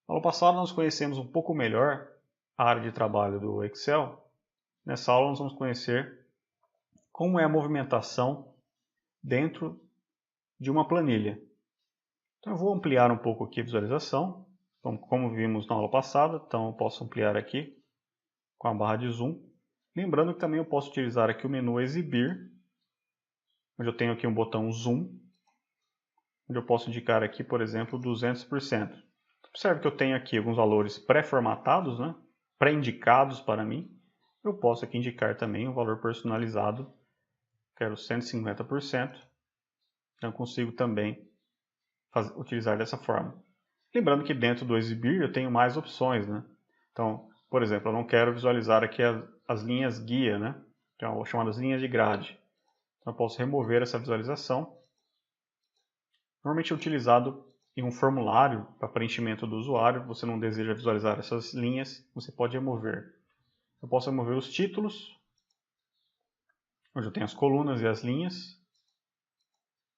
No passado nós conhecemos um pouco melhor a área de trabalho do Excel. Nessa aula nós vamos conhecer como é a movimentação dentro de uma planilha. Então eu vou ampliar um pouco aqui a visualização, então, como vimos na aula passada, então eu posso ampliar aqui com a barra de zoom. Lembrando que também eu posso utilizar aqui o menu exibir, onde eu tenho aqui um botão zoom, onde eu posso indicar aqui, por exemplo, 200%. Observe que eu tenho aqui alguns valores pré-formatados, né? Pré-indicados para mim. Eu posso aqui indicar também um valor personalizado, quero 150%. Então eu consigo também utilizar dessa forma. Lembrando que dentro do exibir eu tenho mais opções, né? Então, por exemplo, eu não quero visualizar aqui as linhas guia, né? Então, chamadas linhas de grade. Então eu posso remover essa visualização. Normalmente é utilizado em um formulário para preenchimento do usuário. Você não deseja visualizar essas linhas, você pode remover. Eu posso remover os títulos, onde eu tenho as colunas e as linhas.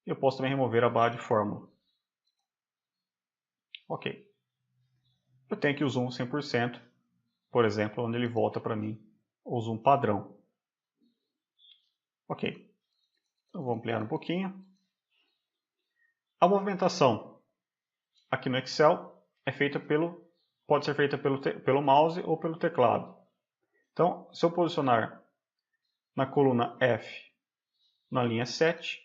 Eu posso também remover a barra de fórmula. Ok. Eu tenho aqui o zoom 100%, por exemplo, onde ele volta para mim o zoom padrão. Ok. Então vou ampliar um pouquinho. A movimentação aqui no Excel é feita pode ser feita pelo mouse ou pelo teclado. Então, se eu posicionar na coluna F, na linha 7,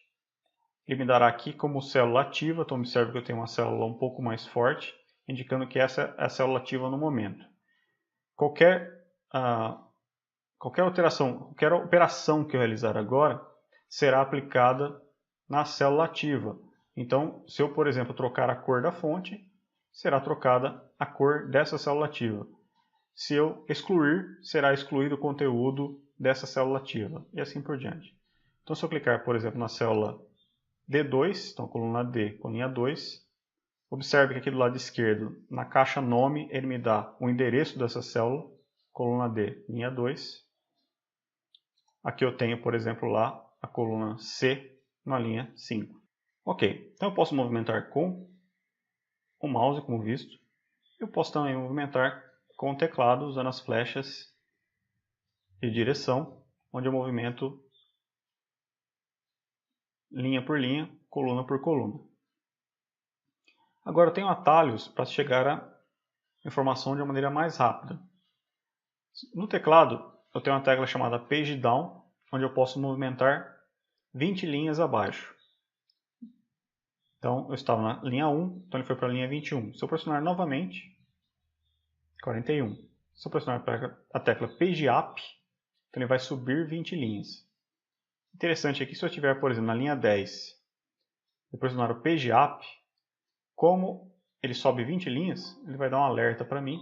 ele me dará aqui como célula ativa. Então, observe que eu tenho uma célula um pouco mais forte, indicando que essa é a célula ativa no momento. Qualquer operação que eu realizar agora será aplicada na célula ativa. Então, se eu, por exemplo, trocar a cor da fonte, será trocada a cor dessa célula ativa. Se eu excluir, será excluído o conteúdo dessa célula ativa, e assim por diante. Então, se eu clicar, por exemplo, na célula D2, então coluna D, coluna 2, observe que aqui do lado esquerdo, na caixa nome, ele me dá o endereço dessa célula, coluna D, linha 2. Aqui eu tenho, por exemplo, lá a coluna C, na linha 5. Ok, então eu posso movimentar com o mouse, como visto. Eu posso também movimentar com o teclado, usando as flechas de direção, onde eu movimento linha por linha, coluna por coluna. Agora eu tenho atalhos para chegar à informação de uma maneira mais rápida. No teclado, eu tenho uma tecla chamada Page Down, onde eu posso movimentar 20 linhas abaixo. Então, eu estava na linha 1, então ele foi para a linha 21. Se eu pressionar novamente, 41. Se eu pressionar a tecla Page Up, então ele vai subir 20 linhas. Interessante aqui, se eu estiver, por exemplo, na linha 10, e pressionar o Page Up, como ele sobe 20 linhas, ele vai dar um alerta para mim,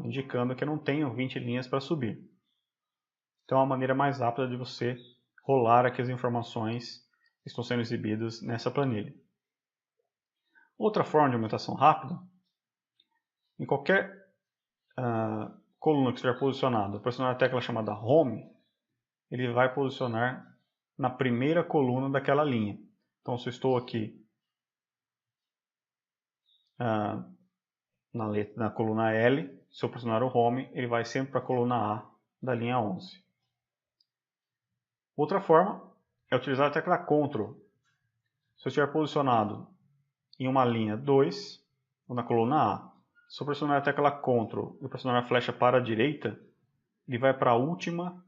indicando que eu não tenho 20 linhas para subir. Então é uma maneira mais rápida de você rolar aqui as informações que estão sendo exibidas nessa planilha. Outra forma de aumentação rápida, em qualquer coluna que estiver posicionada, pressionar a tecla chamada Home, ele vai posicionar na primeira coluna daquela linha. Então, se eu estou aqui na coluna L, se eu pressionar o Home, ele vai sempre para a coluna A da linha 11. Outra forma é utilizar a tecla Ctrl. Se eu estiver posicionado em uma linha 2, ou na coluna A, se eu pressionar a tecla Ctrl e pressionar a flecha para a direita, ele vai para a última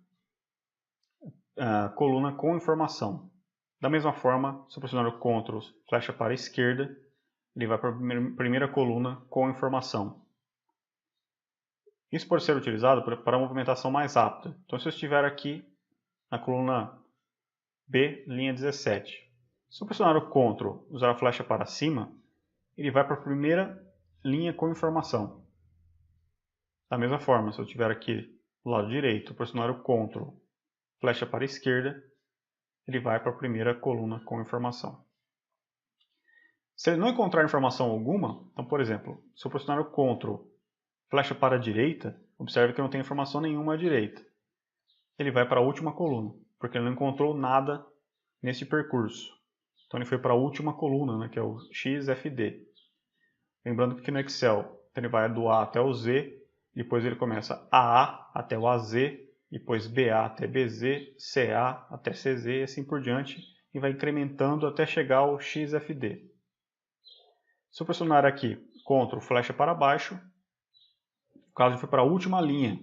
coluna com informação. Da mesma forma, se eu pressionar o Ctrl, flecha para a esquerda, ele vai para a primeira coluna com informação. Isso pode ser utilizado para a movimentação mais rápida. Então, se eu estiver aqui na coluna B, linha 17, se eu pressionar o Ctrl e usar a flecha para cima, ele vai para a primeira linha com informação. Da mesma forma, se eu estiver aqui do lado direito, pressionar o Ctrl, flecha para a esquerda, ele vai para a primeira coluna com informação. Se ele não encontrar informação alguma, então, por exemplo, se eu pressionar o Ctrl, flecha para a direita, observe que não tem informação nenhuma à direita. Ele vai para a última coluna. porque ele não encontrou nada nesse percurso. Então ele foi para a última coluna, né, que é o XFD. Lembrando que aqui no Excel ele vai do A até o Z, depois ele começa AA até o AZ, depois BA até BZ, CA até CZ e assim por diante, e vai incrementando até chegar ao XFD. Se eu pressionar aqui Ctrl flecha para baixo, no caso ele foi para a última linha.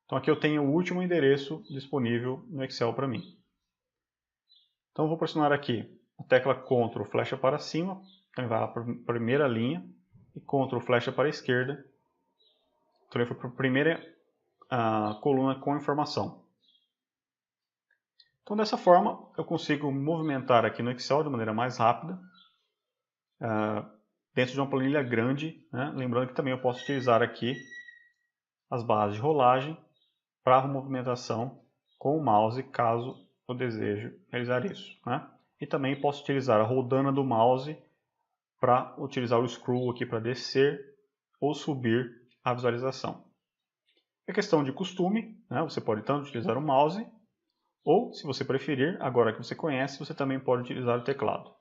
Então aqui eu tenho o último endereço disponível no Excel para mim. Então eu vou pressionar aqui a tecla Ctrl flecha para cima, então ele vai para a primeira linha, e Ctrl flecha para a esquerda, então ele foi para a primeira coluna com informação. Então dessa forma eu consigo movimentar aqui no Excel de maneira mais rápida, dentro de uma planilha grande, né? Lembrando que também eu posso utilizar aqui as barras de rolagem para a movimentação com o mouse, caso eu deseje realizar isso, né? E também posso utilizar a rodana do mouse para utilizar o scroll aqui para descer ou subir a visualização. É questão de costume, né? Você pode tanto utilizar o mouse, ou, se você preferir, agora que você conhece, você também pode utilizar o teclado.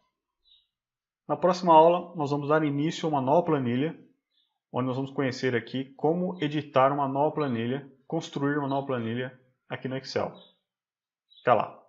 Na próxima aula, nós vamos dar início a uma nova planilha, onde nós vamos conhecer aqui como editar uma nova planilha, construir uma nova planilha aqui no Excel. Até lá!